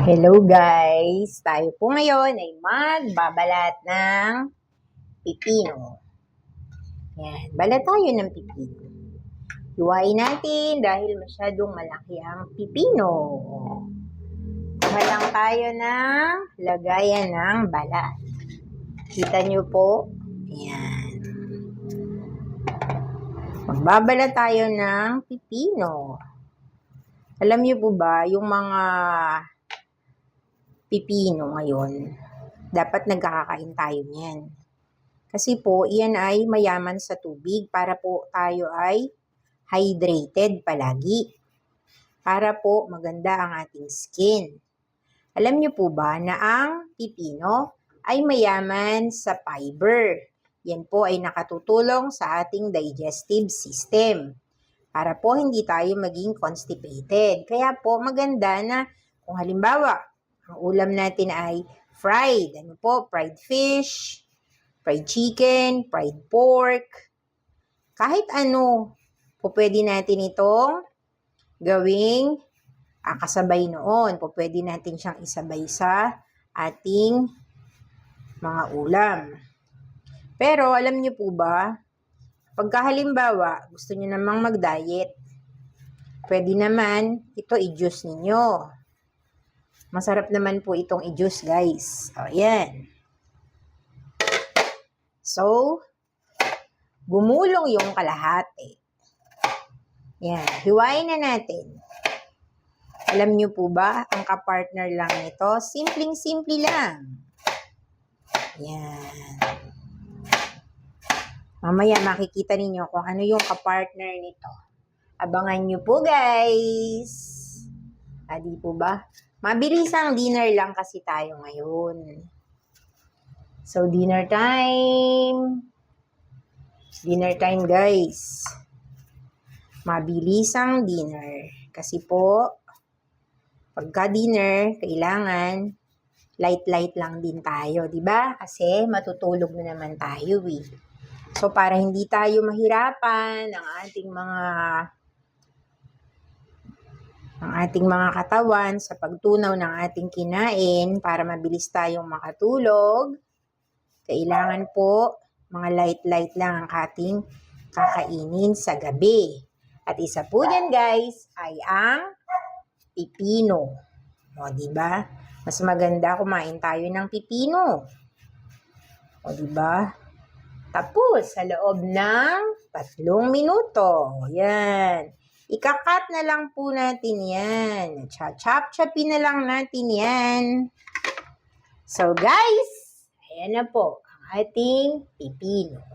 Hello guys! Tayo po ngayon ay magbabalat ng pipino. Yan, balat tayo ng pipino. Hiwain natin dahil masyadong malaki ang pipino. Kuha lang tayo ng lagayan ng balat. Kita nyo po? Yan. Magbabalat tayo ng pipino. Alam nyo po ba, yung mga pipino ngayon, dapat nagkakakain tayo niyan. Kasi po, iyan ay mayaman sa tubig para po tayo ay hydrated palagi. Para po maganda ang ating skin. Alam niyo po ba na ang pipino ay mayaman sa fiber? Yan po ay nakatutulong sa ating digestive system. Para po hindi tayo maging constipated. Kaya po maganda na kung halimbawa, ang ulam natin ay fried. Ano po? Fried fish, fried chicken, fried pork. Kahit ano, po pwede natin itong gawing kasabay noon. Po pwede natin siyang isabay sa ating mga ulam. Pero alam niyo po ba, pagka halimbawa, gusto niyo namang mag-diet, pwede naman ito i-juice ninyo. Masarap naman po itong i-juice, guys. O, yan. So, gumulong yung kalahati. Yan. Hiwain na natin. Alam niyo po ba, ang kapartner lang nito, simpleng-simple lang. Yan. Mamaya makikita ninyo kung ano yung kapartner nito. Abangan niyo po, guys. Di po ba? Mabilisang dinner lang kasi tayo ngayon. So, dinner time. Dinner time, guys. Mabilisang dinner. Kasi po, pagka dinner, kailangan light-light lang din tayo, di ba? Kasi matutulog na naman tayo, eh. So, para hindi tayo mahirapan ng ating mga katawan sa pagtunaw ng ating kinain para mabilis tayong makatulog, kailangan po mga light-light lang ang ating kakainin sa gabi. At isa po dyan, guys, ay ang pipino. O, diba? Mas maganda kumain tayo ng pipino. O, diba? Tapos, sa loob ng 3 minuto. Yan. Ikakat na lang po natin yan. Chop-chopin na lang natin yan. So, guys, ayan na po ang ating pipino.